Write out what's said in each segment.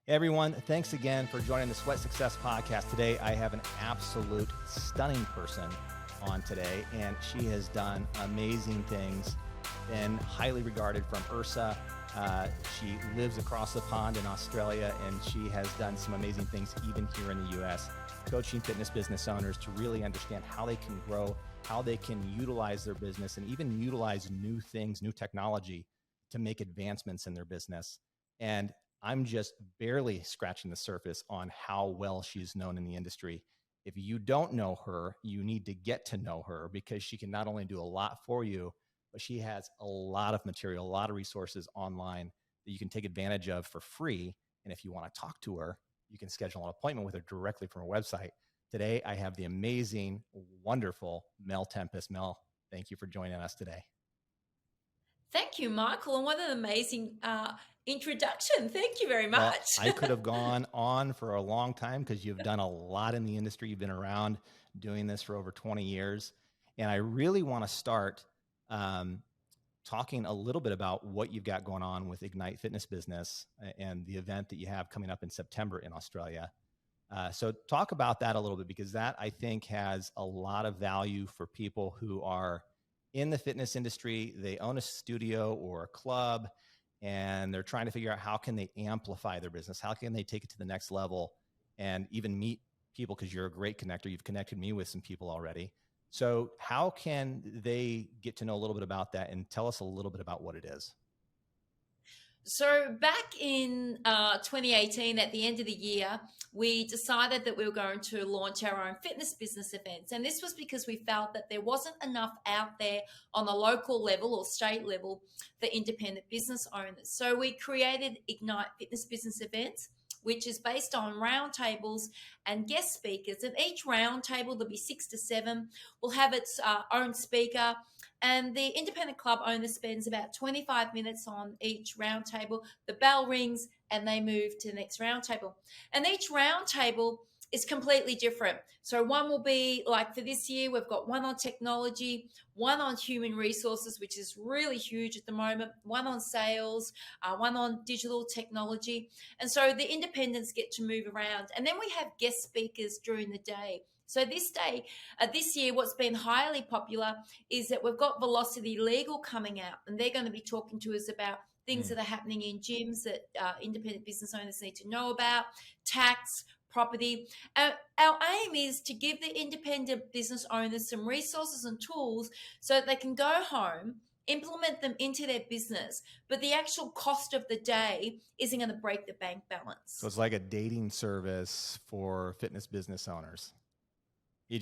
Hey everyone, thanks again for joining the Sweat Success Podcast. Today, I have an absolute stunning person on today, and she has done amazing things, been highly regarded from Ursa. She lives across the pond in Australia, and she has done some amazing things even here in the US, coaching fitness business owners to really understand how they can grow, how they can utilize their business, and even utilize new things, new technology to make advancements in their business. And I'm just barely scratching the surface on how well she's known in the industry. If you don't know her, you need to get to know her because she can not only do a lot for you, but she has a lot of material, a lot of resources online that you can take advantage of for free. And if you want to talk to her, you can schedule an appointment with her directly from her website. Today, I have the amazing, wonderful Mel Tempest. Mel, thank you for joining us today. Thank you, Michael. And what an amazing introduction. Thank you very much. Well, I could have gone on for a long time because you've done a lot in the industry. You've been around doing this for over 20 years. And I really want to start talking a little bit about what you've got going on with Ignite Fitness Business and the event that you have coming up in September in Australia. So talk about that a little bit, because that, I think, has a lot of value for people who are in the fitness industry. They own a studio or a club, and they're trying to figure out how can they amplify their business, how can they take it to the next level, and even meet people, because you're a great connector. You've connected me with some people already. So how can they get to know a little bit about that, and tell us a little bit about what it is? So back in 2018, at the end of the year, we decided that we were going to launch our own fitness business events. And this was because we felt that there wasn't enough out there on the local level or state level for independent business owners. So we created Ignite Fitness Business Events, which is based on roundtables and guest speakers. And each roundtable, there'll be 6 to 7, will have its own speaker. And the independent club owner spends about 25 minutes on each roundtable. The bell rings and they move to the next roundtable. And each roundtable is completely different. So one will be like, for this year, we've got one on technology, one on human resources, which is really huge at the moment, one on sales, one on digital technology. And so the independents get to move around. And then we have guest speakers during the day. So this year, what's been highly popular is that we've got Velocity Legal coming out, and they're going to be talking to us about things that are happening in gyms that independent business owners need to know about, tax, property. Our aim is to give the independent business owners some resources and tools so that they can go home, implement them into their business, but the actual cost of the day isn't going to break the bank balance. So it's like a dating service for fitness business owners. You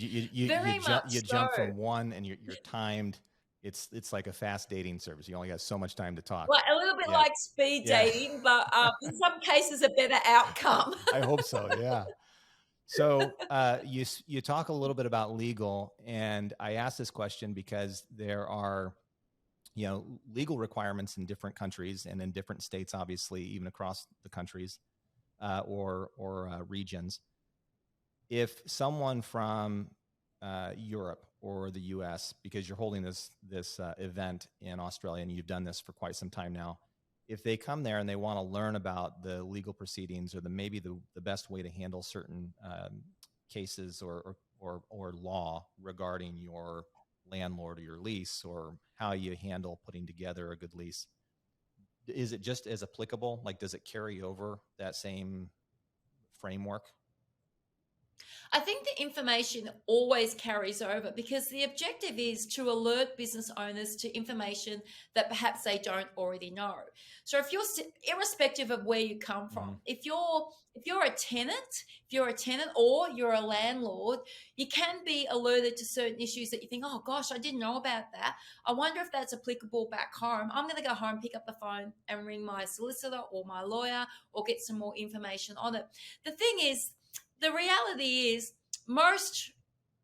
jump from one, and you're timed. It's like a fast dating service. You only got so much time to talk. Well, a little bit like speed dating, but in some cases a better outcome. I hope so. Yeah. So you talk a little bit about legal, and I ask this question because there are, legal requirements in different countries and in different states, obviously, even across the countries or regions. If someone from Europe or the US, because you're holding this event in Australia and you've done this for quite some time now, if they come there and they want to learn about the legal proceedings or maybe the best way to handle certain cases or law regarding your landlord or your lease, or how you handle putting together a good lease, is it just as applicable? Like, does it carry over that same framework? I think the information always carries over, because the objective is to alert business owners to information that perhaps they don't already know. So if you're, irrespective of where you come from, if you're a tenant or you're a landlord, you can be alerted to certain issues that you think, oh gosh, I didn't know about that. I wonder if that's applicable back home. I'm going to go home, pick up the phone and ring my solicitor or my lawyer or get some more information on it. The thing is, the reality is most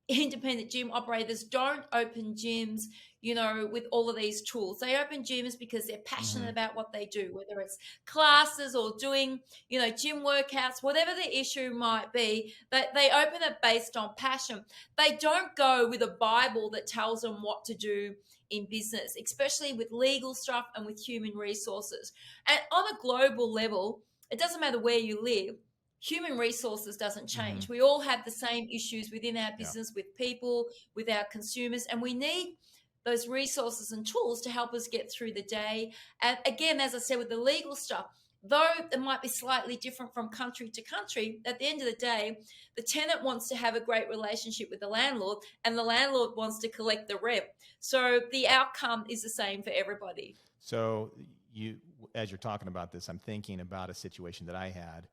independent gym operators don't open gyms, with all of these tools. They open gyms because they're passionate about what they do, whether it's classes or doing, gym workouts, whatever the issue might be, they open it based on passion. They don't go with a Bible that tells them what to do in business, especially with legal stuff and with human resources. And on a global level, it doesn't matter where you live, human resources doesn't Mm-hmm. change. We all have the same issues within our Yeah. business, with people, with our consumers, and we need those resources and tools to help us get through the day. And again, as I said, with the legal stuff, though it might be slightly different from country to country, at the end of the day, the tenant wants to have a great relationship with the landlord, and the landlord wants to collect the rent. So the outcome is the same for everybody. So you, as you're talking about this, I'm thinking about a situation that I had,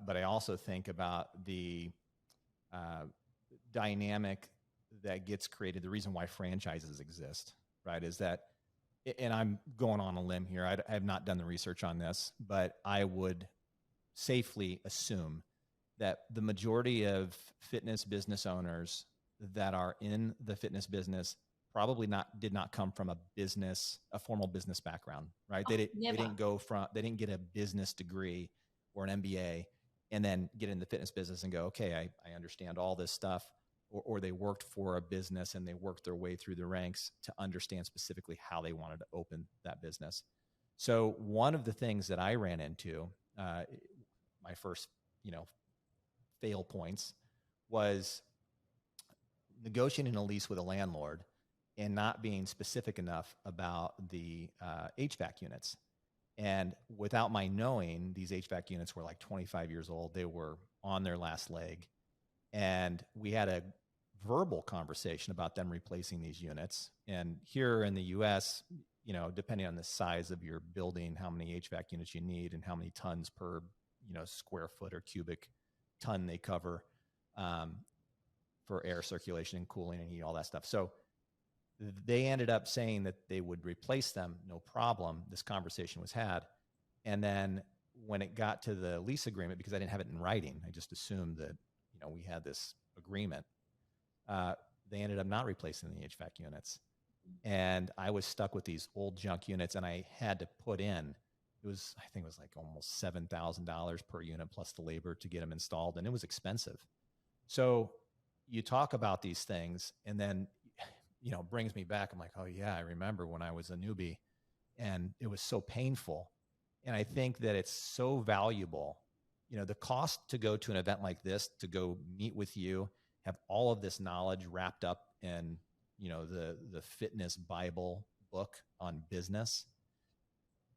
but I also think about the uh, dynamic that gets created. The reason why franchises exist, right, is that, and I'm going on a limb here. I have not done the research on this, but I would safely assume that the majority of fitness business owners that are in the fitness business probably not did not come from a formal business background, right? Oh, They never. they didn't get a business degree or an MBA and then get in the fitness business and go, okay, I understand all this stuff. Or they worked for a business and they worked their way through the ranks to understand specifically how they wanted to open that business. So one of the things that I ran into, my first, you know, fail points was negotiating a lease with a landlord and not being specific enough about the HVAC units. And without my knowing, these HVAC units were like 25 years old. They were on their last leg. And we had a verbal conversation about them replacing these units. And here in the US, you know, depending on the size of your building, how many HVAC units you need and how many tons per, you know, square foot or cubic ton they cover, um, for air circulation and cooling and heat, all that stuff. So they ended up saying that they would replace them, no problem. This conversation was had. And then when it got to the lease agreement, because I didn't have it in writing, I just assumed that, you know, we had this agreement. They ended up not replacing the HVAC units. And I was stuck with these old junk units, and I had to put in, I think it was like almost $7,000 per unit plus the labor to get them installed. And it was expensive. So you talk about these things, and then, you know, brings me back. I'm like, oh yeah, I remember when I was a newbie and it was so painful. And I think that it's so valuable. You know, the cost to go to an event like this, to go meet with you, have all of this knowledge wrapped up in, you know, the fitness Bible book on business,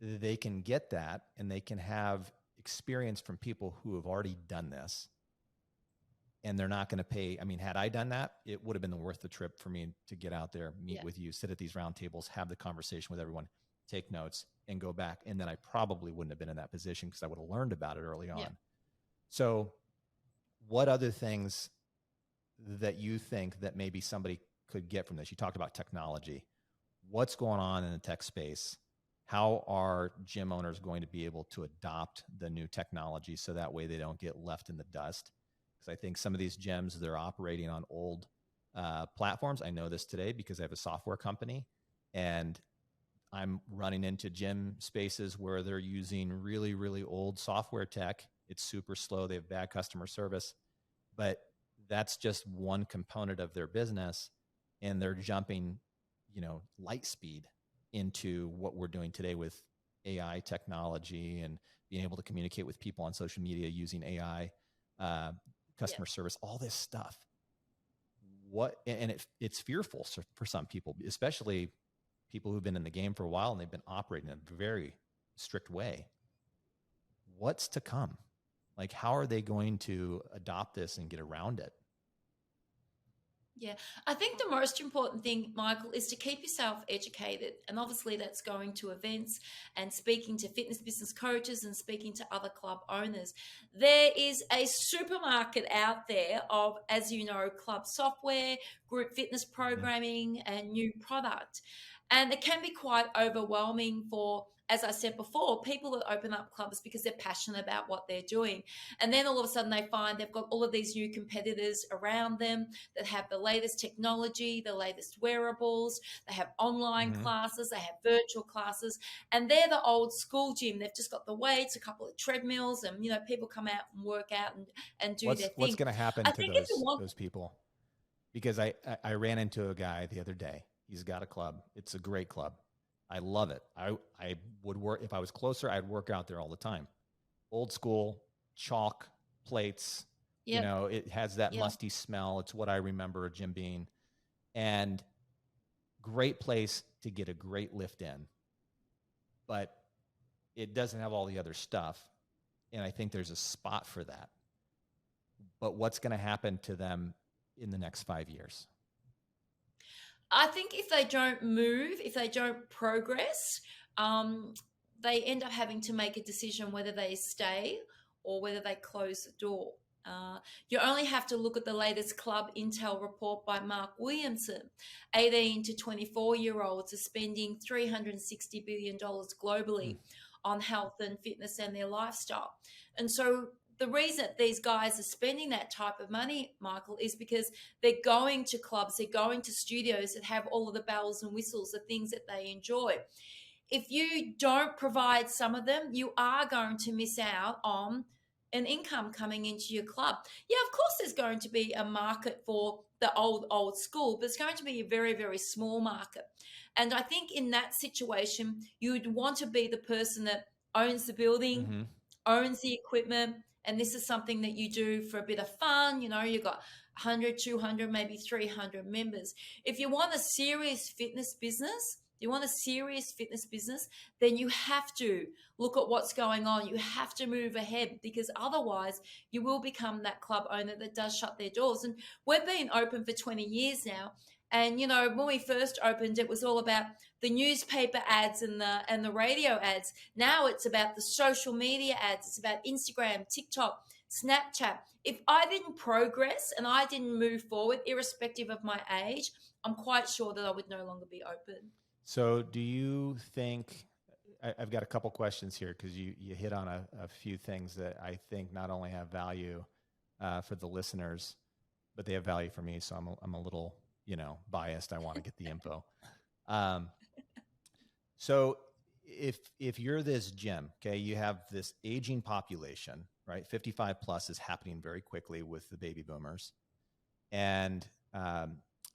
they can get that and they can have experience from people who have already done this. And they're not going to pay. I mean, had I done that, it would have been worth the trip for me to get out there, meet with you, sit at these round tables, have the conversation with everyone, take notes, and go back. And then I probably wouldn't have been in that position because I would have learned about it early on. Yeah. So what other things that you think that maybe somebody could get from this? You talked about technology. What's going on in the tech space? How are gym owners going to be able to adopt the new technology so that way they don't get left in the dust? Because I think some of these gyms, they're operating on old platforms. I know this today because I have a software company, and I'm running into gym spaces where they're using really, really old software tech. It's super slow. They have bad customer service, but that's just one component of their business. And they're jumping, you know, light speed into what we're doing today with AI technology and being able to communicate with people on social media using AI, customer service, all this stuff. It's fearful for some people, especially people who've been in the game for a while and they've been operating in a very strict way. What's to come? Like, how are they going to adopt this and get around it? Yeah, I think the most important thing, Michael, is to keep yourself educated. And obviously, that's going to events and speaking to fitness business coaches and speaking to other club owners. There is a supermarket out there of, as you know, club software, group fitness programming, and new product. And it can be quite overwhelming for, as I said before, people that open up clubs because they're passionate about what they're doing. And then all of a sudden they find they've got all of these new competitors around them that have the latest technology, the latest wearables, they have online classes, they have virtual classes, and they're the old school gym. They've just got the weights, a couple of treadmills, and, you know, people come out and work out and do their thing. What's going to happen I to think if you want those people? Because I ran into a guy the other day. He's got a club. It's a great club. I love it. I would work if I was closer. I'd work out there all the time. old school chalk plates. Yep. It has that Yep. musty smell. It's what I remember a gym being, and great place to get a great lift in, but it doesn't have all the other stuff. And I think there's a spot for that. But what's going to happen to them in the next 5 years? I think if they don't move, if they don't progress, they end up having to make a decision whether they stay or whether they close the door. You only have to look at the latest Club Intel report by Mark Williamson. 18 to 24-year-olds are spending $360 billion globally on health and fitness and their lifestyle. And so the reason these guys are spending that type of money, Michael, is because they're going to clubs, they're going to studios that have all of the bells and whistles, the things that they enjoy. If you don't provide some of them, you are going to miss out on an income coming into your club. Yeah, of course, there's going to be a market for the old school, but it's going to be a very, very small market. And I think in that situation, you would want to be the person that owns the building, owns the equipment, and this is something that you do for a bit of fun. You've got 100, 200, maybe 300 members. If you want a serious fitness business, then you have to look at what's going on. You have to move ahead, because otherwise you will become that club owner that does shut their doors. And we've been open for 20 years now. And, when we first opened, it was all about the newspaper ads and the radio ads. Now it's about the social media ads. It's about Instagram, TikTok, Snapchat. If I didn't progress and I didn't move forward, irrespective of my age, I'm quite sure that I would no longer be open. So do you think, I've got a couple questions here, because you hit on a few things that I think not only have value for the listeners, but they have value for me. So I'm a little, biased. I want to get the info. So if you're this gym, okay, you have this aging population, right? 55 plus is happening very quickly with the baby boomers. And I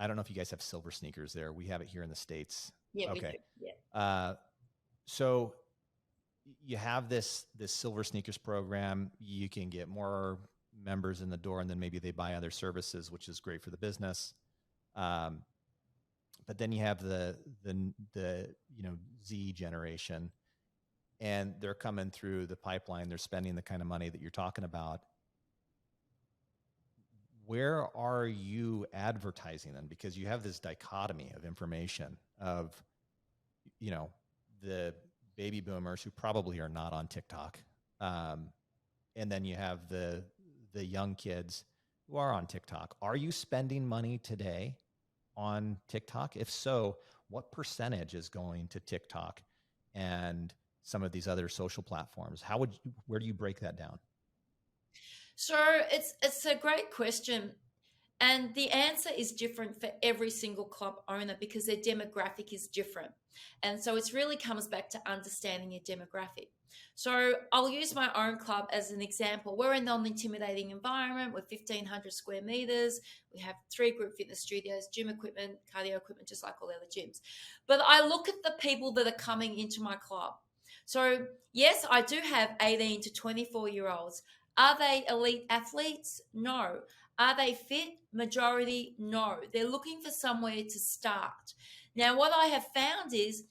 don't know if you guys have silver sneakers there. We have it here in the States. Yeah, okay. We do. Yeah. So you have this silver sneakers program. You can get more members in the door, and then maybe they buy other services, which is great for the business. But then you have the Z generation, and they're coming through the pipeline. They're spending the kind of money that you're talking about. Where are you advertising them? Because you have this dichotomy of information of, the baby boomers who probably are not on TikTok. And then you have the young kids who are on TikTok. Are you spending money today on TikTok? If so, what percentage is going to TikTok and some of these other social platforms? Where do you break that down? So it's a great question. And the answer is different for every single club owner, because their demographic is different. And so it really comes back to understanding your demographic. So I'll use my own club as an example. We're a non-intimidating environment. We're 1,500 square meters. We have 3 group fitness studios, gym equipment, cardio equipment, just like all the other gyms. But I look at the people that are coming into my club. So yes, I do have 18 to 24-year-olds. Are they elite athletes? No. Are they fit? Majority, no. They're looking for somewhere to start. Now, what I have found is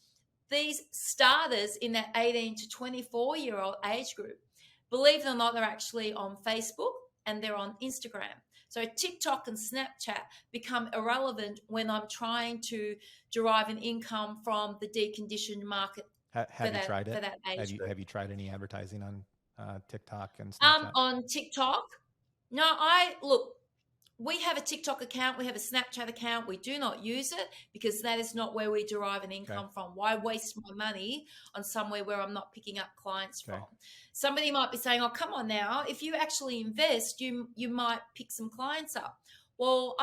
these starters in that 18 to 24-year-old age group, believe it or not, they're actually on Facebook and they're on Instagram. So TikTok and Snapchat become irrelevant when I'm trying to derive an income from the deconditioned market. Have you tried it? For that age group. Have you tried any advertising on TikTok and Snapchat? On TikTok? No, we have a TikTok account. We have a Snapchat account. We do not use it because that is not where we derive an income from. Why waste my money on somewhere where I'm not picking up clients from? Somebody might be saying, oh, come on now. If you actually invest, you might pick some clients up. Well,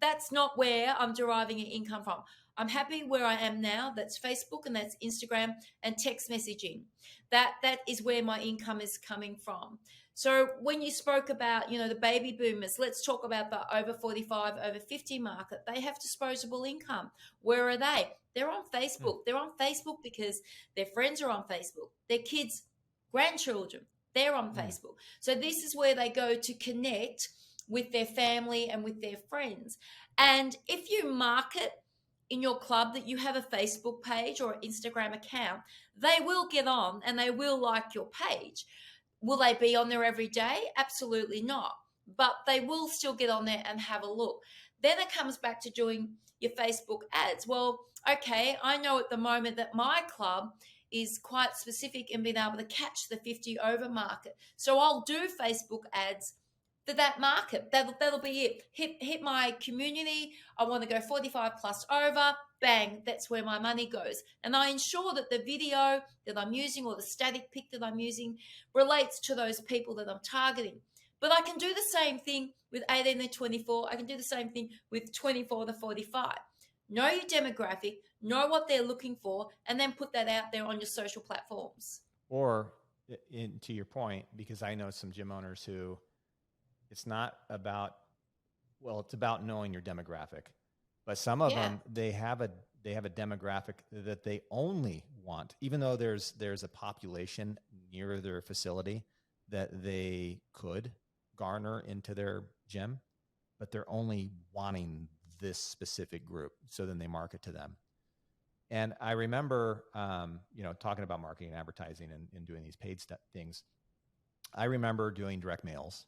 that's not where I'm deriving an income from. I'm happy where I am now. That's Facebook and that's Instagram and text messaging. That is where my income is coming from. So when you spoke about, the baby boomers, let's talk about the over 45, over 50 market. They have disposable income. Where are they? They're on Facebook. They're on Facebook because their friends are on Facebook. Their kids, grandchildren, They're on Mm. Facebook. So this is where they go to connect with their family and with their friends. And if you market in your club that you have a Facebook page or an Instagram account, they will get on and they will like your page. Will they be on there every day? Absolutely not. But they will still get on there and have a look. Then it comes back to doing your Facebook ads. Well, okay, I know at the moment that my club is quite specific in being able to catch the 50 over market. So I'll do Facebook ads for that market. That'll be it. Hit my community. I want to go 45 plus over. Bang, that's where my money goes. And I ensure that the video that I'm using or the static pic that I'm using relates to those people that I'm targeting. But I can do the same thing with 18 to 24. I can do the same thing with 24 to 45. Know your demographic, know what they're looking for, and then put that out there on your social platforms. Or, to your point, because I know some gym owners who it's not about, well, it's about knowing your demographic, but some of Yeah. them, they have a demographic that they only want, even though there's a population near their facility that they could garner into their gym, but they're only wanting this specific group. So then they market to them. And I remember, talking about marketing and advertising and doing these paid things. I remember doing direct mails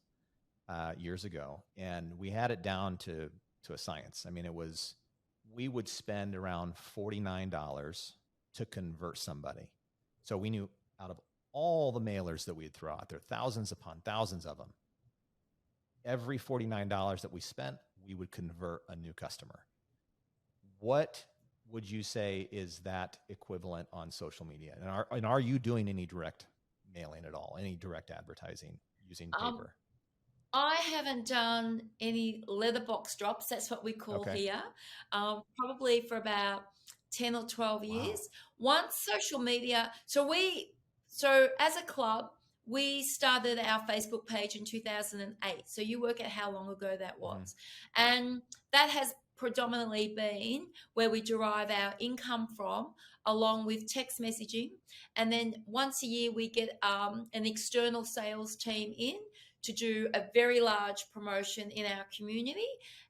years ago, and we had it down to a science. I mean, we would spend around $49 to convert somebody. So we knew out of all the mailers that we'd throw out there, thousands upon thousands of them, every $49 that we spent, we would convert a new customer. What would you say is that equivalent on social media? And are you doing any direct mailing at all? Any direct advertising using paper? I haven't done any letterbox drops. That's what we call Okay. here. Probably for about 10 or 12 years. Wow. Once social media, so as a club, we started our Facebook page in 2008. So you work at how long ago that was. And that has predominantly been where we derive our income from, along with text messaging. And then once a year, we get an external sales team in to do a very large promotion in our community,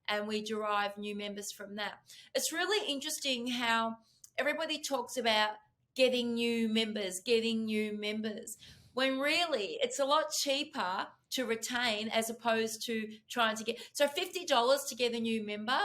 and we derive new members from that. It's really interesting how everybody talks about getting new members, when really it's a lot cheaper to retain as opposed to trying to get. So $50 to get a new member,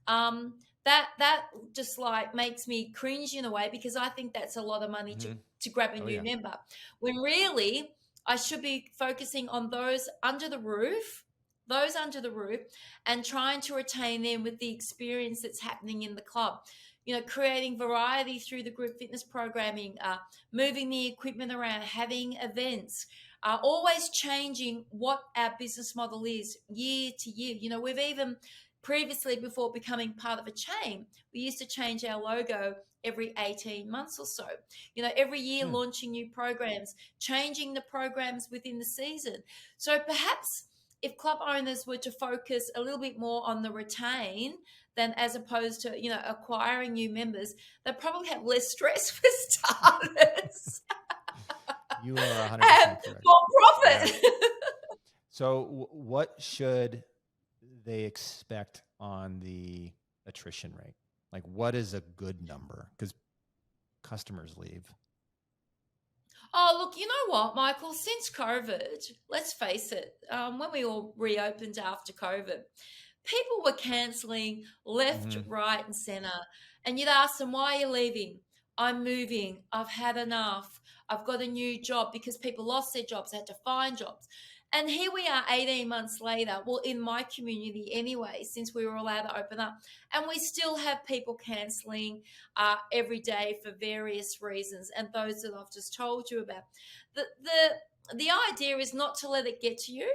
that just like makes me cringe in a way, because I think that's a lot of money to grab a new member, when really I should be focusing on those under the roof, and trying to retain them with the experience that's happening in the club. Creating variety through the group fitness programming, moving the equipment around, having events, always changing what our business model is year to year. We've even previously, before becoming part of a chain, we used to change our logo every 18 months or so. Every year launching new programs, changing the programs within the season. So perhaps if club owners were to focus a little bit more on the retain than as opposed to, acquiring new members, they probably have less stress for starters. You are 100% and correct. more profit. Yeah. So what should they expect on the attrition rate? Like, what is a good number? Because customers leave. Oh, look, you know what, Michael? Since COVID, let's face it, when we all reopened after COVID, people were cancelling left, right, and centre. And you'd ask them, why are you leaving? I'm moving. I've had enough. I've got a new job, because people lost their jobs, had to find jobs. And here we are 18 months later, well, in my community anyway, since we were allowed to open up, and we still have people cancelling every day for various reasons, and those that I've just told you about. The idea is not to let it get to you.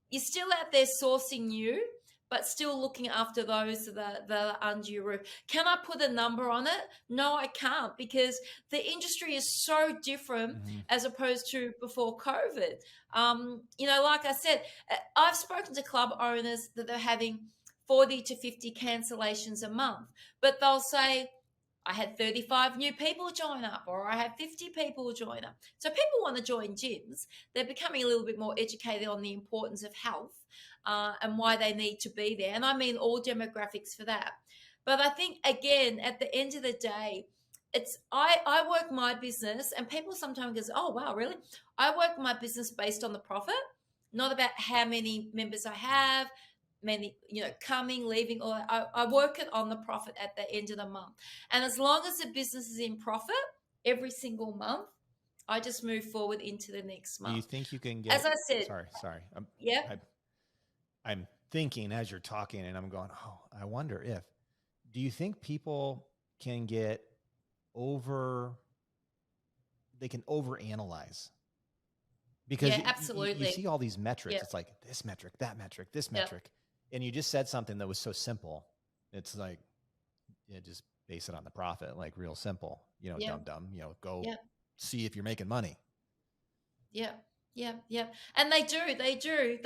You're still out there sourcing new, but still looking after those that are under your roof. Can I put a number on it? No, I can't, because the industry is so different as opposed to before COVID. Like I said, I've spoken to club owners that are having 40 to 50 cancellations a month, but they'll say, I had 35 new people join up, or I had 50 people join up. So people want to join gyms. They're becoming a little bit more educated on the importance of health and why they need to be there. And I mean all demographics for that. But I think, again, at the end of the day, I work my business, and people sometimes goes, oh, wow, really? I work my business based on the profit, not about how many members I have, many, coming, leaving, or I work it on the profit at the end of the month. And as long as the business is in profit every single month, I just move forward into the next Do you month. think you can As get? I said, Sorry. yeah, I'm thinking as you're talking, and I'm going, oh, I wonder if. Do you think people can get over? They can overanalyze because yeah, you absolutely. see all these metrics. Yeah, It's like this metric, that metric, this yeah, metric, and you just said something that was so simple. It's like, just base it on the profit, like real simple. yeah, Dumb. Go yeah. see if you're making money. Yeah, yeah, yeah. And they do, they do.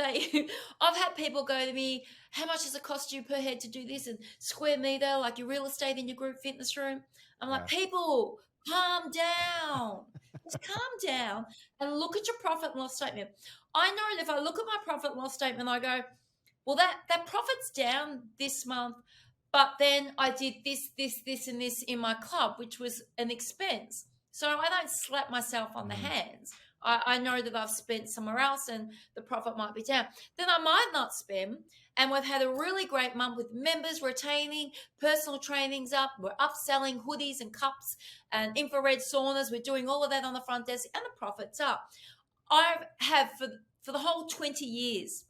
I've had people go to me, how much does it cost you per head to do this? And square meter, like your real estate in your group fitness room. I'm like, Yeah. people, calm down. Just calm down and look at your profit and loss statement. I know that if I look at my profit and loss statement, I go, well, that profit's down this month, but then I did this, and this in my club, which was an expense. So I don't slap myself on the hands. I know that I've spent somewhere else and the profit might be down. Then I might not spend. And we've had a really great month with members retaining, personal trainings up. We're upselling hoodies and cups and infrared saunas. We're doing all of that on the front desk and the profit's up. I have for the whole 20 years,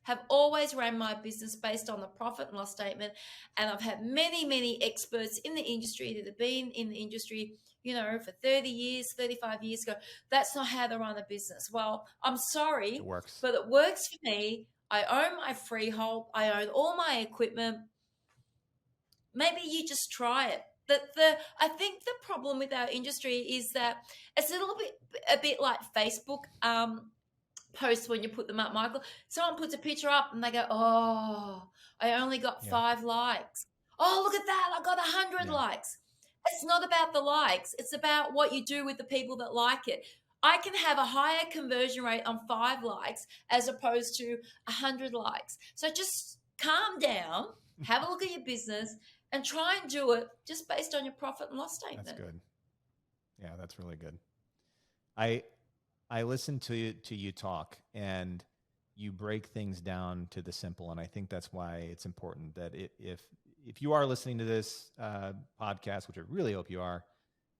have always ran my business based on the profit and loss statement. And I've had many, many experts in the industry that have been in the industry, for 30 years, 35 years ago. That's not how to run a business. Well, I'm sorry, It works. but it works for me. I own my freehold. I own all my equipment. Maybe you just try it. I think the problem with our industry is that it's a bit like Facebook. Post when you put them up, Michael. Someone puts a picture up and they go, oh, I only got 5 likes. Oh, look at that. I got 100 likes. It's not about the likes. It's about what you do with the people that like it. I can have a higher conversion rate on 5 likes as opposed to 100 likes. So just calm down, have a look at your business, and try and do it just based on your profit and loss statement. That's good. Yeah, that's really good. I listen to you talk, and you break things down to the simple, and I think that's why it's important that if you are listening to this podcast, which I really hope you are,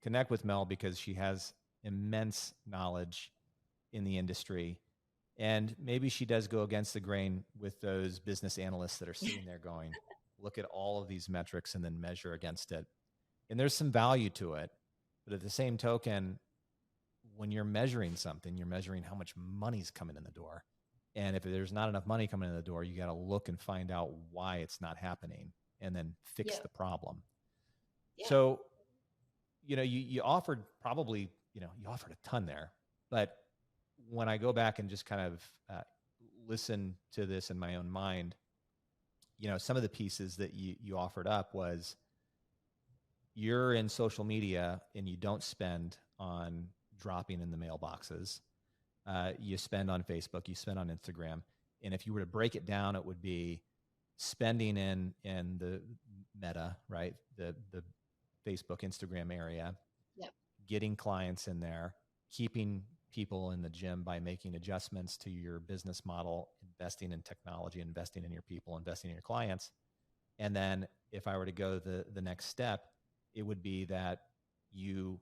connect with Mel because she has immense knowledge in the industry, and maybe she does go against the grain with those business analysts that are sitting there going, look at all of these metrics and then measure against it. And there's some value to it, but at the same token, when you're measuring something, you're measuring how much money's coming in the door. And if there's not enough money coming in the door, you got to look and find out why it's not happening and then fix the problem. Yeah. So, you offered probably, you offered a ton there, but when I go back and just kind of listen to this in my own mind, some of the pieces that you offered up was you're in social media and you don't spend on dropping in the mailboxes. You spend on Facebook, you spend on Instagram. And if you were to break it down, it would be spending in the meta, right? The Facebook, Instagram area, getting clients in there, keeping people in the gym by making adjustments to your business model, investing in technology, investing in your people, investing in your clients. And then if I were to go the next step, it would be that you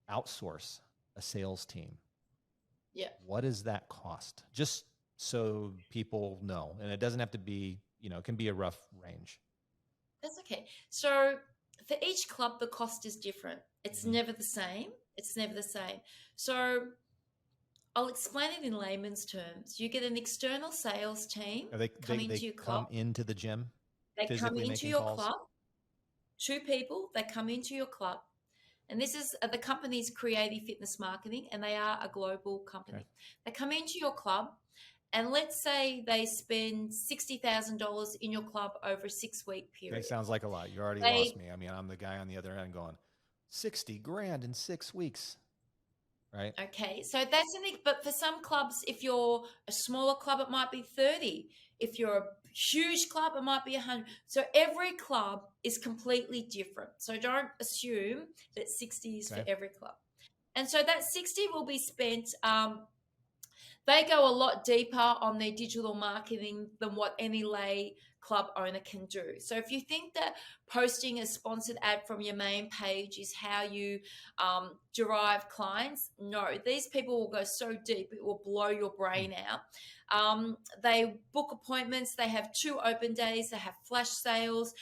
outsource a sales team. Yeah. What does that cost? Just so people know. And it doesn't have to be, it can be a rough range. That's okay. So for each club, the cost is different. It's never the same. It's never the same. So I'll explain it in layman's terms. You get an external sales team coming to your club. Come into the gym? They come into your club. 2 people, they come into your club. And this is the company's Creative Fitness Marketing, and they are a global company. Okay. They come into your club and let's say they spend $60,000 in your club over a 6-week period. Okay, sounds like a lot. You already lost me. I mean, I'm the guy on the other end going, 60 grand in 6 weeks, right? Okay, so that's an, but for some clubs, if you're a smaller club, it might be 30. If you're a huge club, it might be 100. So every club is completely different. So don't assume that 60 is for every club. And so that 60 will be spent. They go a lot deeper on their digital marketing than what any lay club owner can do. So if you think that posting a sponsored ad from your main page is how you derive clients, no, these people will go so deep it will blow your brain out. They book appointments, they have 2 open days, they have flash sales.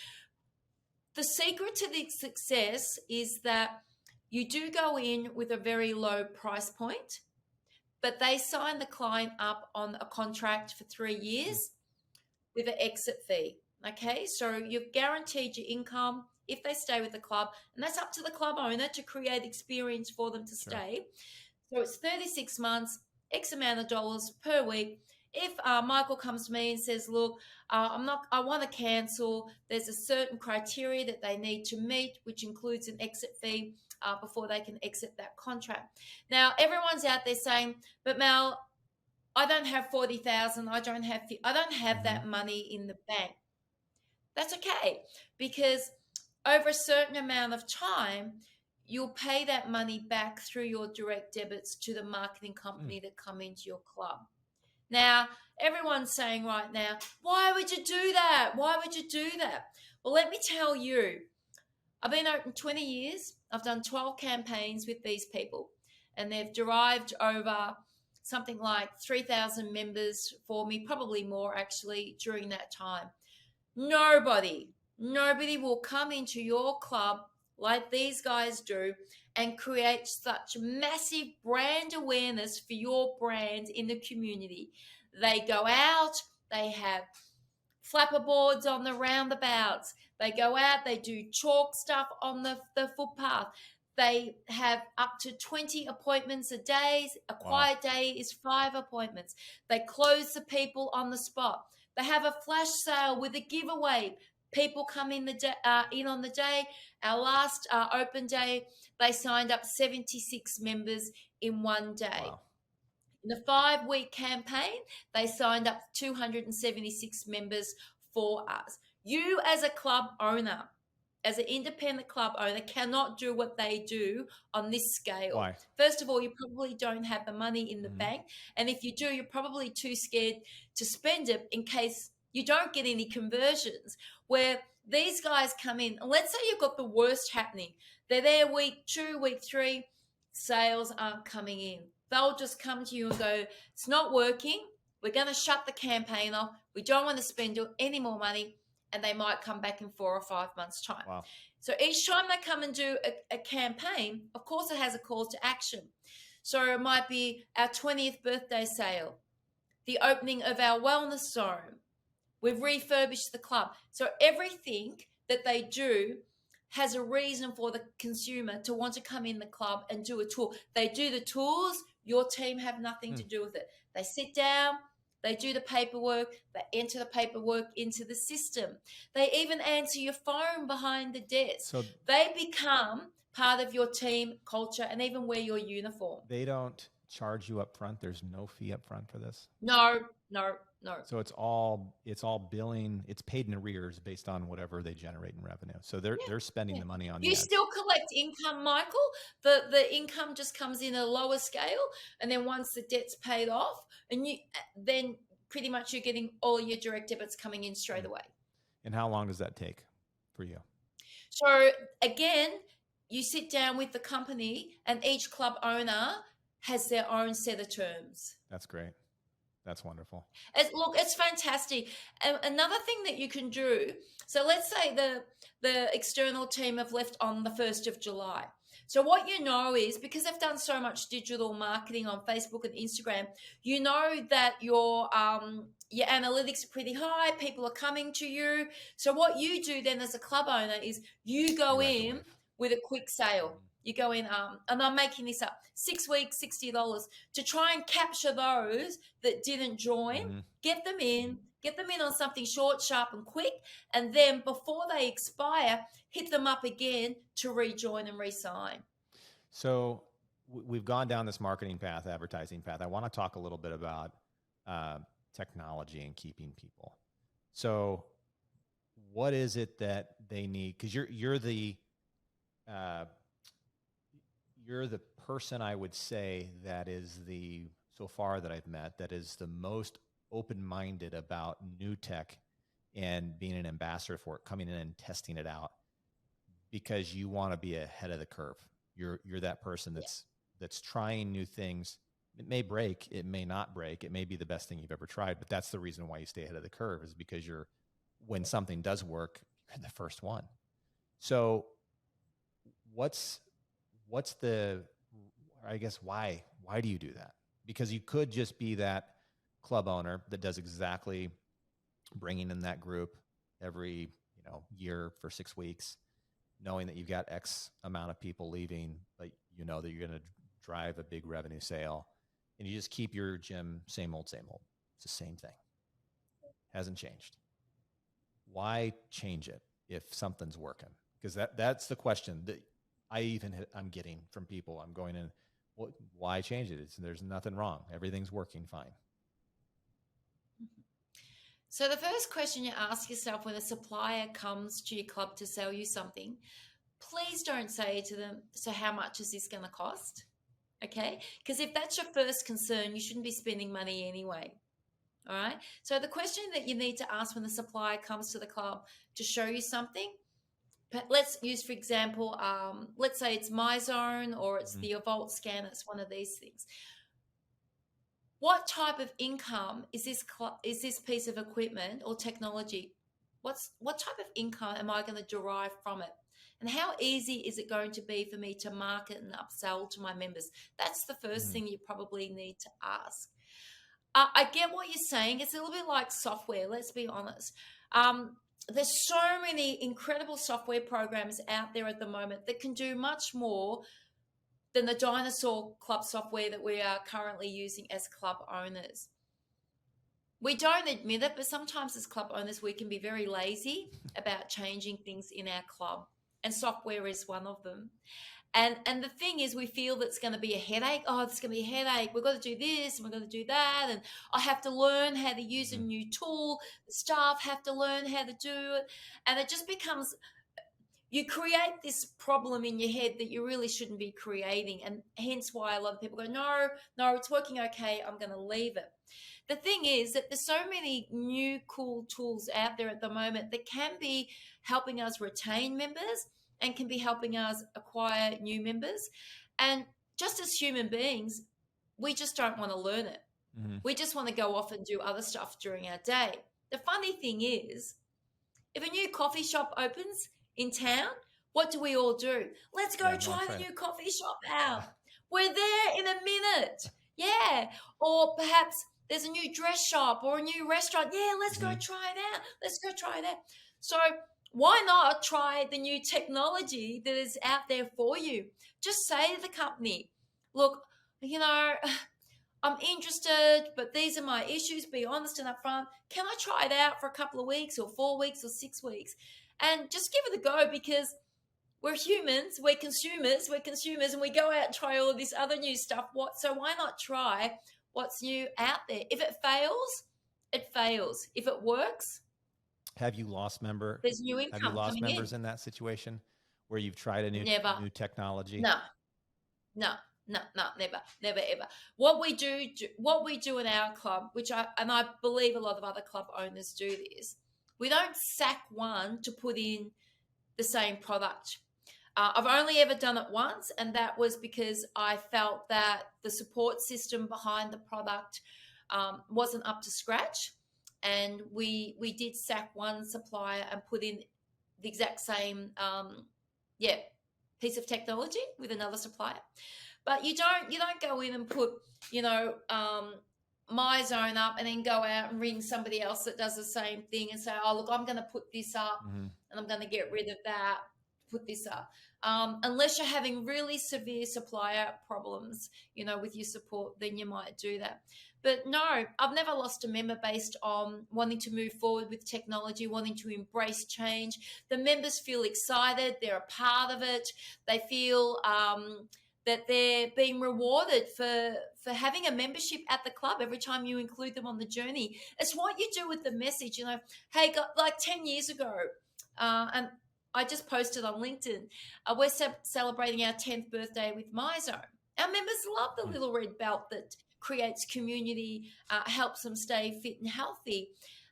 The secret to the success is that you do go in with a very low price point, but they sign the client up on a contract for 3 years with an exit fee. Okay, so you've guaranteed your income if they stay with the club, and that's up to the club owner to create experience for them to stay. So it's 36 months, X amount of dollars per week. If Michael comes to me and says, look, I want to cancel, there's a certain criteria that they need to meet, which includes an exit fee before they can exit that contract. Now, everyone's out there saying, but Mel, I don't have 40,000. I don't have that money in the bank. That's okay, because over a certain amount of time, you'll pay that money back through your direct debits to the marketing company that come into your club. Now, everyone's saying right now, why would you do that? Why would you do that? Well, let me tell you, I've been open 20 years. I've done 12 campaigns with these people, and they've derived over something like 3,000 members for me, probably more actually during that time. Nobody will come into your club like these guys do and create such massive brand awareness for your brand in the community. They go out, they have flapper boards on the roundabouts, they go out, they do chalk stuff on the footpath. They have up to 20 appointments a day. A quiet day is 5 appointments. They close the people on the spot. They have a flash sale with a giveaway. People come in on the day. Our last open day, they signed up 76 members in one day. Wow. In the 5-week campaign, they signed up 276 members for us. You as a club owner, as an independent club owner, cannot do what they do on this scale. Why? First of all, you probably don't have the money in the bank. And if you do, you're probably too scared to spend it in case you don't get any conversions. Where these guys come in, and let's say you've got the worst happening. They're there week 2, week 3, sales aren't coming in. They'll just come to you and go, it's not working. We're going to shut the campaign off. We don't want to spend any more money. And they might come back in 4 or 5 months' time. Wow. So each time they come and do a campaign, of course it has a call to action. So it might be our 20th birthday sale, the opening of our wellness zone. We've refurbished the club. So everything that they do has a reason for the consumer to want to come in the club and do a tour. They do the tours. Your team have nothing to do with it. They sit down. They do the paperwork. They enter the paperwork into the system. They even answer your phone behind the desk. So they become part of your team culture and even wear your uniform. They don't charge you up front. There's no fee up front for this? No. So it's all billing. It's paid in arrears based on whatever they generate in revenue. So they're spending the money on you ads. Still collect income, Michael. The income just comes in at a lower scale, and then once the debt's paid off, and then pretty much you're getting all your direct debits coming in straight away. And how long does that take for you? So again, you sit down with the company, and each club owner has their own set of terms. That's great. That's wonderful. It's fantastic. And another thing that you can do, so let's say the external team have left on the 1st of July. So what you know is, because they've done so much digital marketing on Facebook and Instagram, you know that your analytics are pretty high, people are coming to you. So what you do then as a club owner is you go in with a quick sale. You go in, and I'm making this up, 6 weeks, $60 to try and capture those that didn't join, Mm-hmm. get them in on something short, sharp, and quick, and then before they expire, hit them up again to rejoin and re-sign. So we've gone down this marketing path, advertising path. I want to talk a little bit about technology and keeping people. So what is it that they need? Because you're the person I would say that is so far that I've met, that is the most open-minded about new tech and being an ambassador for it, coming in and testing it out, because you want to be ahead of the curve. You're that person that's trying new things. It may break, it may not break, it may be the best thing you've ever tried, but that's the reason why you stay ahead of the curve, is because when something does work, you're the first one. So what's the, I guess, why do you do that? Because you could just be that club owner that does exactly, bringing in that group every year for 6 weeks, knowing that you've got X amount of people leaving, but you know that you're going to drive a big revenue sale, and you just keep your gym same old, same old. It's the same thing. Hasn't changed. Why change it if something's working? Because that's the question that I'm getting from people. I'm going in, well, why change it? There's nothing wrong. Everything's working fine. So the first question you ask yourself when a supplier comes to your club to sell you something, please don't say to them, so how much is this going to cost? Okay? Because if that's your first concern, you shouldn't be spending money anyway. All right? So the question that you need to ask when the supplier comes to the club to show you something, let's use, for example, let's say it's MyZone or it's the Evolt scanner. It's one of these things. What type of income is this piece of equipment or technology? What type of income am I going to derive from it? And how easy is it going to be for me to market and upsell to my members? That's the first thing you probably need to ask. I get what you're saying. It's a little bit like software, let's be honest. There's so many incredible software programs out there at the moment that can do much more than the dinosaur club software that we are currently using as club owners. We don't admit it, but sometimes as club owners, we can be very lazy about changing things in our club, and software is one of them. And the thing is, we feel that it's going to be a headache. Oh, it's going to be a headache. We've got to do this and we've got to do that. And I have to learn how to use a new tool. The staff have to learn how to do it. And it just becomes, you create this problem in your head that you really shouldn't be creating. And hence why a lot of people go, no, it's working okay. I'm going to leave it. The thing is that there's so many new cool tools out there at the moment that can be helping us retain members and can be helping us acquire new members. And just as human beings, we just don't want to learn it. We just want to go off and do other stuff during our day. The funny thing is, if a new coffee shop opens in town, what do we all do? Let's go try the new coffee shop out. We're there in a minute. Yeah. Or perhaps there's a new dress shop or a new restaurant. Yeah, let's go try it out. Let's go try it out. So why not try the new technology that is out there for you? Just say to the company, look, I'm interested, but these are my issues. Be honest and upfront. Can I try it out for a couple of weeks or 4 weeks or 6 weeks? And just give it a go, because we're humans, we're consumers, and we go out and try all of this other new stuff. So why not try what's new out there? If it fails, it fails. If it works, have you lost there's new income. Have you lost coming members in that situation where you've tried a new technology? No, never, ever. What we do in our club, and I believe a lot of other club owners do this, we don't sack one to put in the same product. I've only ever done it once, and that was because I felt that the support system behind the product wasn't up to scratch, and we did sack one supplier and put in the exact same piece of technology with another supplier. But you don't go in and put MyZone up and then go out and ring somebody else that does the same thing and say, oh look, I'm going to put this up and I'm going to get rid of that put this up. Unless you're having really severe supplier problems, with your support, then you might do that. But no, I've never lost a member based on wanting to move forward with technology, wanting to embrace change. The members feel excited, they're a part of it, they feel that they're being rewarded for having a membership at the club every time you include them on the journey. It's what you do with the message. Hey, like 10 years ago, and I just posted on LinkedIn, we're celebrating our 10th birthday with MyZone. Our members love the little red belt that creates community, helps them stay fit and healthy.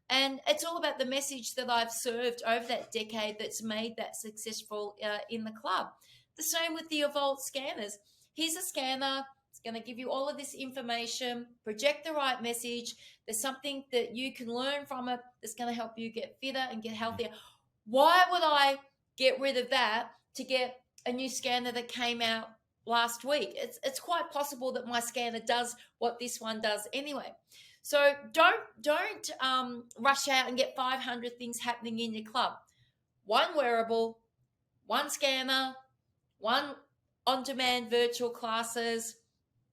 And it's all about the message that I've served over that decade that's made that successful in the club. The same with the Evolve scanners. Here's a scanner. It's going to give you all of this information, project the right message. There's something that you can learn from it that's going to help you get fitter and get healthier. Why would I get rid of that to get a new scanner that came out last week? It's quite possible that my scanner does what this one does anyway. So don't rush out and get 500 things happening in your club. One wearable, one scanner, one on-demand virtual classes.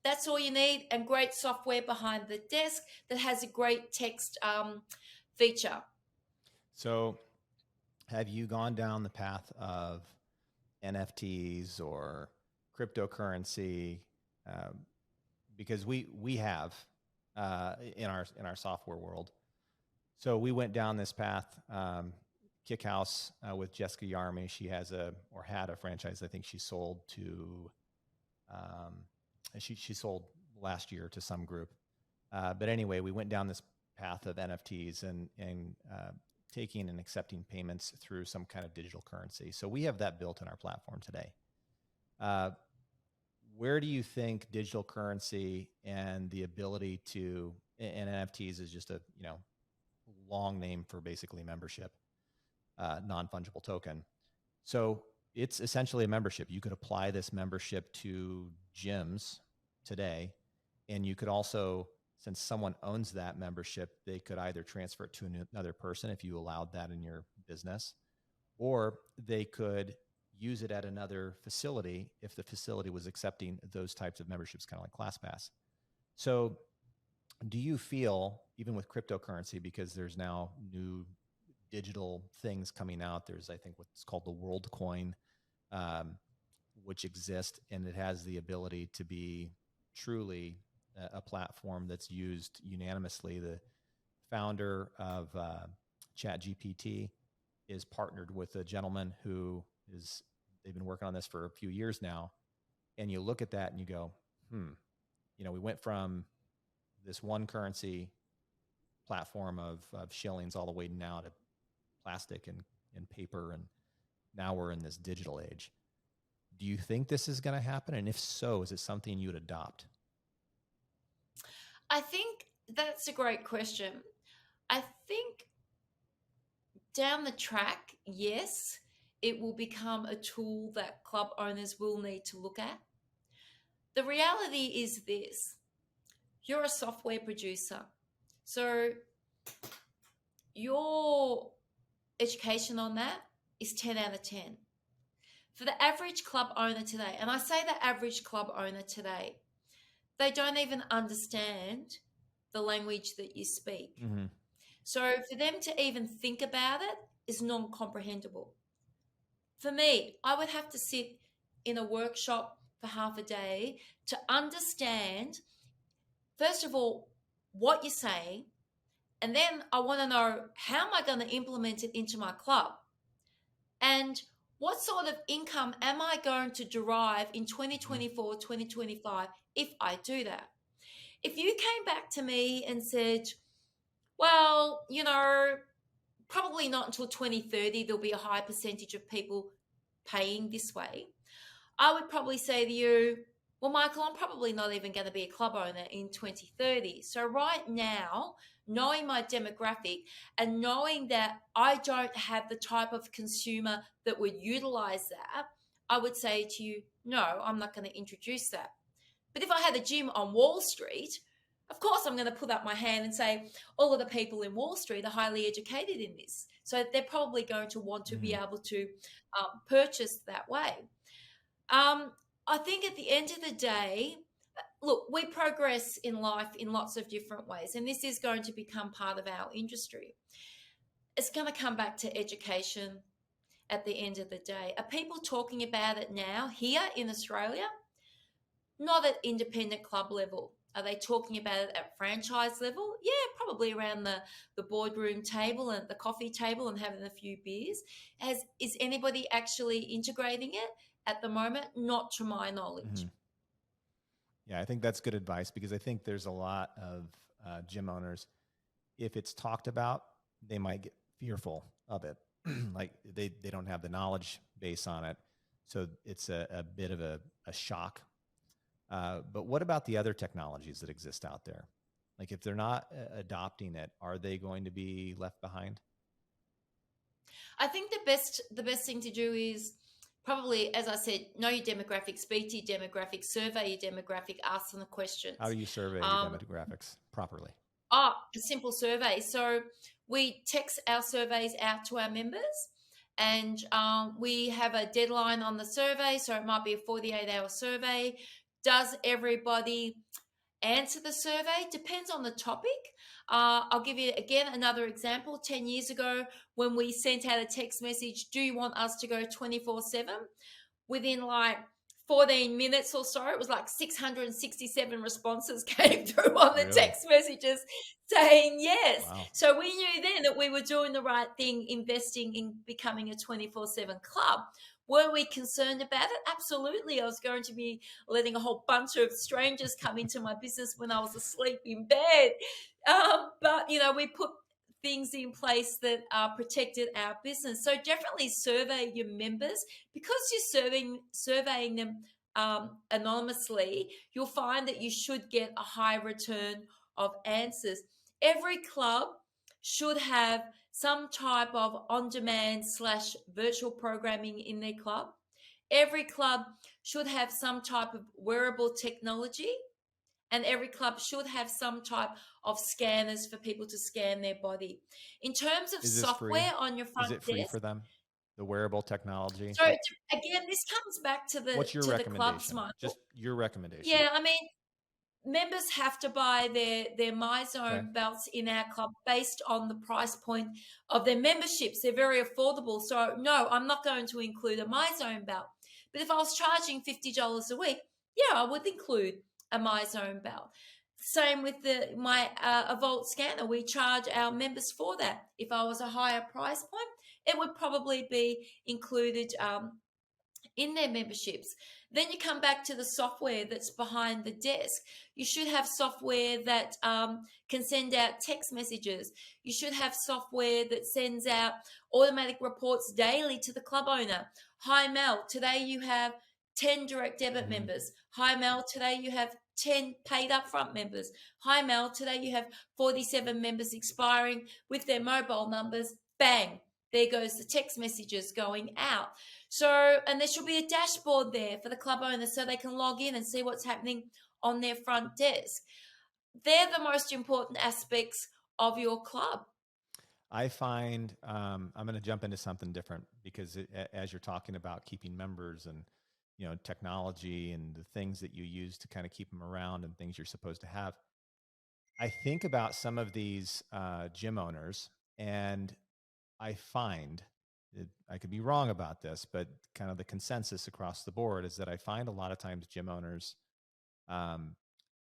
That's all you need, and great software behind the desk that has a great text feature. So have you gone down the path of NFTs or cryptocurrency? Because we have in our software world. So we went down this path. Kickhouse with Jessica Yarmy. She has had a franchise. I think she sold to. She sold last year to some group. But anyway, we went down this path of NFTs and taking and accepting payments through some kind of digital currency. So we have that built in our platform today. Where do you think digital currency and the ability to, and NFTs is just a long name for basically membership, non-fungible token. So it's essentially a membership. You could apply this membership to gyms today, and you could also, since someone owns that membership, they could either transfer it to another person if you allowed that in your business, or they could use it at another facility if the facility was accepting those types of memberships, kind of like ClassPass. So do you feel, even with cryptocurrency, because there's now new digital things coming out, there's, I think, what's called the World Coin, which exists, and it has the ability to be truly a platform that's used unanimously. The founder of ChatGPT is partnered with a gentleman who they've been working on this for a few years now. And you look at that and you go, we went from this one currency platform of shillings all the way now to plastic and paper, and now we're in this digital age. Do you think this is going to happen? And if so, is it something you would adopt? I think that's a great question. I think down the track, yes, it will become a tool that club owners will need to look at. The reality is this: you're a software producer. So your education on that is 10 out of 10. For the average club owner today, and I say the average club owner today, they don't even understand the language that you speak. Mm-hmm. So for them to even think about it is non-comprehensible. For me, I would have to sit in a workshop for half a day to understand, first of all, what you're saying, and then I want to know, how am I going to implement it into my club? And what sort of income am I going to derive in 2024, 2025 if I do that? If you came back to me and said, well, probably not until 2030 there'll be a high percentage of people paying this way, I would probably say to you, well, Michael, I'm probably not even going to be a club owner in 2030. So right now, knowing my demographic and knowing that I don't have the type of consumer that would utilize that, I would say to you, no, I'm not going to introduce that. But if I had a gym on Wall Street Of course, I'm going to put up my hand and say all of the people in Wall Street are highly educated in this. So they're probably going to want to be Mhm. able to purchase that way. Um, I think at the end of the day, look, we progress in life in lots of different ways, and this is going to become part of our industry. It's going to come back to education at the end of the day. Are people talking about it now here in Australia? Not at independent club level. Are they talking about it at franchise level? Yeah, probably around the boardroom table and the coffee table and having a few beers. Is anybody actually integrating it at the moment? Not to my knowledge. Mhm. Yeah, I think that's good advice because I think there's a lot of gym owners. If it's talked about, they might get fearful of it. Like they don't have the knowledge base on it. So it's a bit of a shock. But what about the other technologies that exist out there? Like if they're not adopting it, are they going to be left behind? I think the best thing to do is probably, as I said, know your demographic, speak to your demographic, survey your demographic, ask them the How questions. do you survey your Um, demographics properly? a simple survey. So we text our surveys out to our members, and we have a deadline on the survey. So it might be a 48-hour survey. Does everybody answer the survey? Depends on the topic. I'll give you again another example. 10 years ago, when we sent out a text message, do you want us to go 24/7? Within like 14 minutes or so, it was like 667 responses came through on the Really? text messages saying yes. Wow. So we knew then that we were doing the right thing, investing in becoming a 24/7 club. Were we concerned about it? Absolutely. I was going to be letting a whole bunch of strangers come into my business when I was asleep in bed. But, we put things in place that protected our business. So definitely survey your members because you're surveying them anonymously. You'll find that you should get a high return of answers. Every club should have some type of on-demand slash virtual programming in their club. Every club should have some type of wearable technology, and every club should have some type of scanners for people to scan their body. In terms of Is this free? software on your Is front it free desk, for them? The wearable technology? so again, this comes back to the What's your to the clubs, recommendation? Michael. Just your recommendation. Yeah, I mean, members have to buy their Okay. MyZone belts in our club based on the price point of their memberships. They're very affordable. So no, I'm not going to include a MyZone belt. But if I was charging $50 a week, yeah, I would include a MyZone belt. Same with my a Vault scanner. We charge our members for that. If I was a higher price point, it would probably be included in their memberships. Then you come back to the software that's behind the desk. You should have software that can send out text messages. You should have software that sends out automatic reports daily to the club owner. Hi, Mel, today you have 10 direct debit Hmm. members. Hi, Mel, today you have 10 paid upfront members. Hi, Mel, today you have 47 members expiring with their mobile numbers. Bang, there goes the text messages going out. So, and there should be a dashboard there for the club owners so they can log in and see what's happening on their front desk. They're the most important aspects of your club. I find I'm going to jump into something different because as you're talking about keeping members and technology and the things that you use to kind of keep them around and things you're supposed to have, I think about some of these gym owners, and I find I could be wrong about this, but kind of the consensus across the board is that I find a lot of times gym owners um,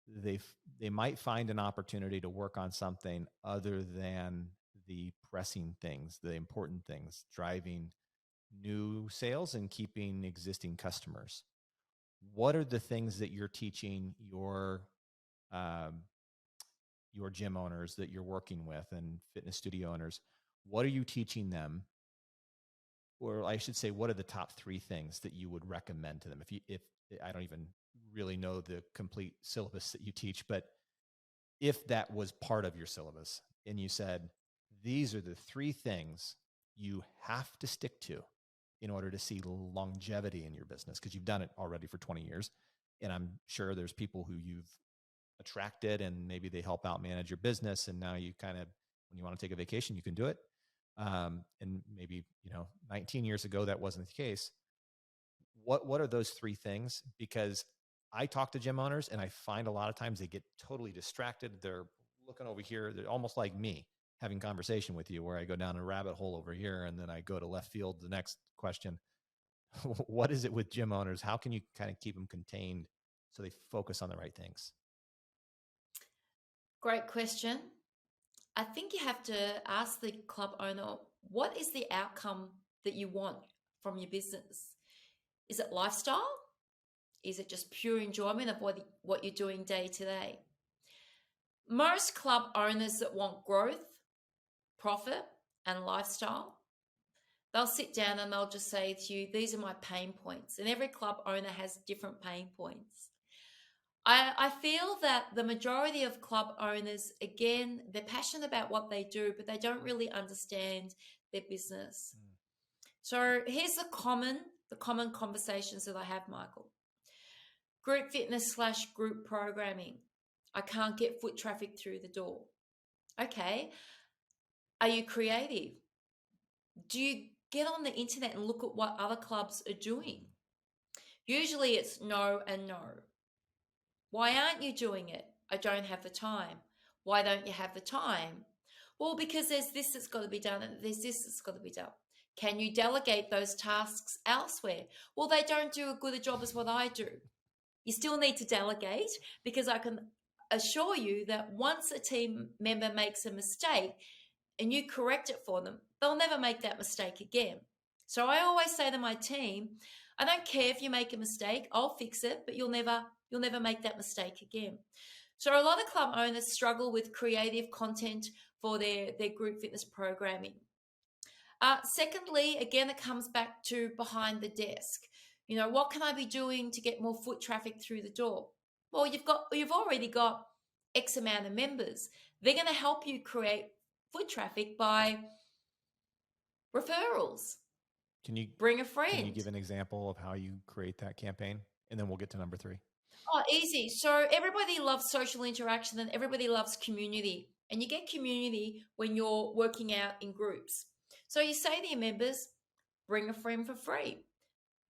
they might find an opportunity to work on something other than the pressing things, the important things, driving new sales and keeping existing customers. What are the things that you're teaching um, your gym owners that you're working with and fitness studio owners? What are you teaching them? Or I should say, what are the top three things that you would recommend to them? If I don't even really know the complete syllabus that you teach, but if that was part of your syllabus and you said, these are the three things you have to stick to in order to see longevity in your business, because you've done it already for 20 years. And I'm sure there's people who you've attracted, and maybe they help out manage your business. And now you kind of, when you want to take a vacation, you can do it. And maybe, 19 years ago, that wasn't the case. What are those three things? Because I talk to gym owners and I find a lot of times they get totally distracted. They're looking over here. They're almost like me having conversation with you, where I go down a rabbit hole over here and then I go to left field. The next question, what is it with gym owners? How can you kind of keep them contained so they focus on the right things? Great question. I think you have to ask the club owner, what is the outcome that you want from your business? Is it lifestyle? Is it just pure enjoyment of what you're doing day to day? Most club owners that want growth, profit, and lifestyle, they'll sit down and they'll just say to you, these are my pain points. And every club owner has different pain points. I feel that the majority of club owners, again, they're passionate about what they do, but they don't really understand their business. So here's the common conversations that I have, Michael. Group fitness / group programming. I can't get foot traffic through the door. Okay. Are you creative? Do you get on the internet and look at what other clubs are doing? Usually it's no and no. Why aren't you doing it? I don't have the time. Why don't you have the time? Well, because there's this that's got to be done and there's this that's got to be done. Can you delegate those tasks elsewhere? Well, they don't do as good a job as what I do. You still need to delegate, because I can assure you that once a team member makes a mistake and you correct it for them, they'll never make that mistake again. So I always say to my team, I don't care if you make a mistake, I'll fix it, but you'll never make that mistake again. So a lot of club owners struggle with creative content for their group fitness programming. Secondly, again, it comes back to behind the desk. What can I be doing to get more foot traffic through the door? Well, you've already got X amount of members. They're going to help you create foot traffic by referrals. Can you bring a friend? Can you give an example of how you create that campaign? And then we'll get to number 3. Oh, easy. So everybody loves social interaction and everybody loves community. And you get community when you're working out in groups. So you say to your members, bring a friend for free.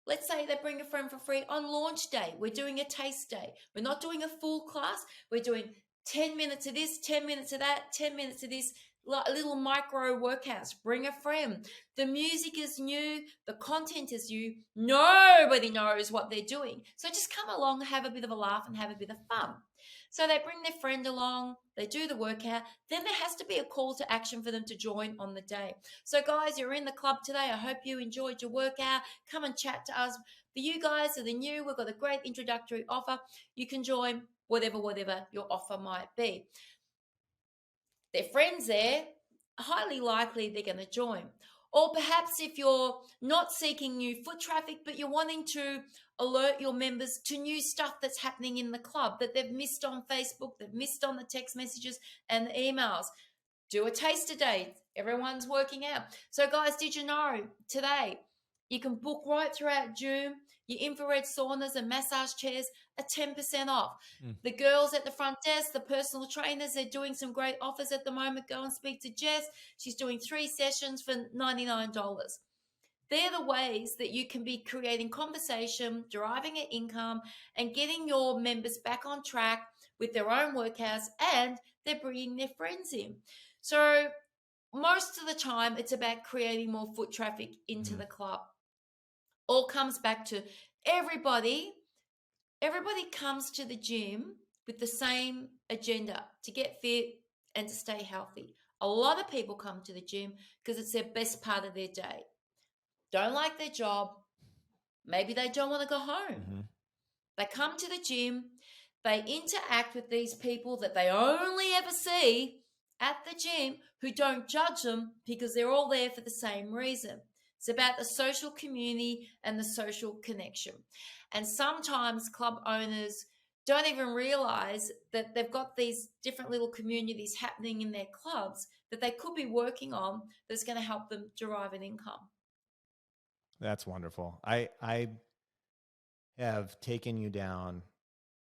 Let's say they bring a friend for free on launch day. We're doing a taste day. We're not doing a full class. We're doing 10 minutes of this, 10 minutes of that, 10 minutes of this, little micro workouts. Bring a friend. The music is new. The content is new. Nobody knows what they're doing. So just come along, have a bit of a laugh and have a bit of fun. So they bring their friend along, they do the workout, then there has to be a call to action for them to join on the day. So guys, you're in the club today. I hope you enjoyed your workout. Come and chat to us. For you guys that are new, we've got a great introductory offer. You can join whatever your offer might be. Their friends there, highly likely they're going to join. Or perhaps if you're not seeking new foot traffic, but you're wanting to alert your members to new stuff that's happening in the club that they've missed on Facebook, they've missed on the text messages and the emails. Do a taster day. Everyone's working out. So guys, did you know today you can book right throughout June? Your infrared saunas and massage chairs are 10% off. The girls at the front desk, the personal trainers, they're doing some great offers at the moment. Go and speak to Jess. She's doing 3 sessions for $99. They're the ways that you can be creating conversation, deriving an income, and getting your members back on track with their own workouts, and they're bringing their friends in. So most of the time, it's about creating more foot traffic into the club. All comes back to everybody comes to the gym with the same agenda, to get fit and to stay healthy. A lot of people come to the gym because it's their best part of their day. Don't like their job. Maybe they don't want to go home. They come to the gym. They interact with these people that they only ever see at the gym, who don't judge them because they're all there for the same reason. It's about the social community and the social connection. And sometimes club owners don't even realize that they've got these different little communities happening in their clubs that they could be working on that's going to help them derive an income. That's wonderful. I have taken you down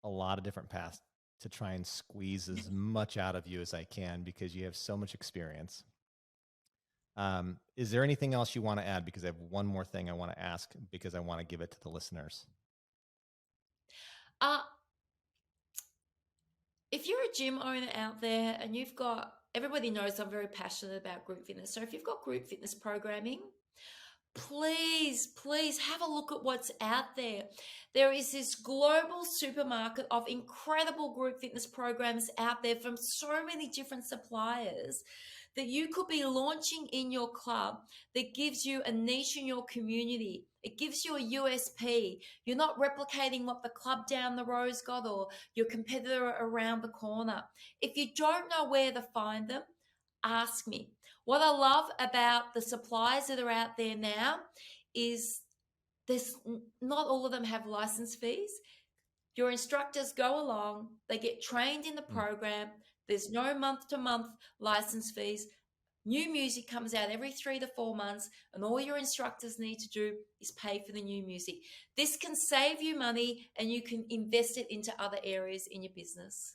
a lot of different paths to try and squeeze as much out of you as I can because you have so much experience. Is there anything else you want to add? Because I have one more thing I want to ask because I want to give it to the listeners. If you're a gym owner out there and everybody knows I'm very passionate about group fitness. So if you've got group fitness programming, please have a look at what's out there. There is this global supermarket of incredible group fitness programs out there from so many different suppliers that you could be launching in your club that gives you a niche in your community. It gives you a USP. You're not replicating what the club down the road's got or your competitor around the corner. If you don't know where to find them, ask me. What I love about the suppliers that are out there now is not all of them have license fees. Your instructors go along, they get trained in the program. There's no month-to-month license fees. New music comes out every 3 to 4 months, and all your instructors need to do is pay for the new music. This can save you money, and you can invest it into other areas in your business.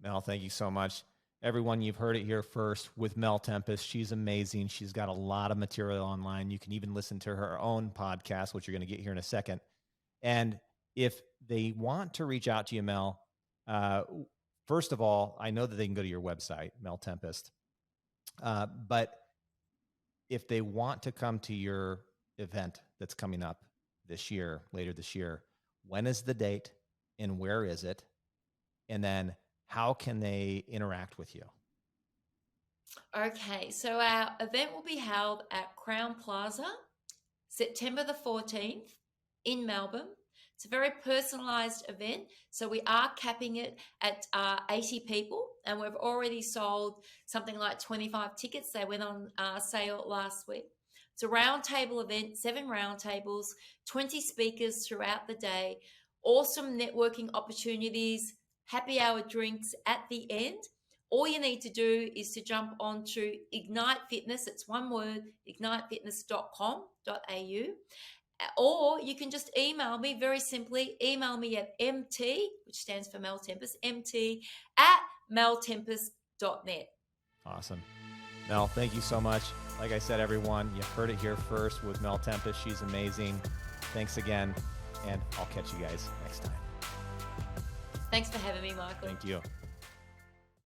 Mel, thank you so much. Everyone, you've heard it here first with Mel Tempest. She's amazing. She's got a lot of material online. You can even listen to her own podcast, which you're going to get here in a second. And if they want to reach out to you, Mel, first of all, I know that they can go to your website, Mel Tempest. But if they want to come to your event that's coming up later this year, when is the date and where is it? And then how can they interact with you? Okay, so our event will be held at Crown Plaza, September the 14th in Melbourne. It's a very personalised event, so we are capping it at 80 people, and we've already sold something like 25 tickets. They went on sale last week. It's a roundtable event, 7 roundtables, 20 speakers throughout the day, awesome networking opportunities, happy hour drinks at the end. All you need to do is to jump onto Ignite Fitness. It's one word, ignitefitness.com.au. Or you can just email me, very simply, email me at MT, which stands for Mel Tempest, MT@meltempest.net. Awesome. Mel, thank you so much. Like I said, everyone, you heard it here first with Mel Tempest. She's amazing. Thanks again, and I'll catch you guys next time. Thanks for having me, Michael. Thank you.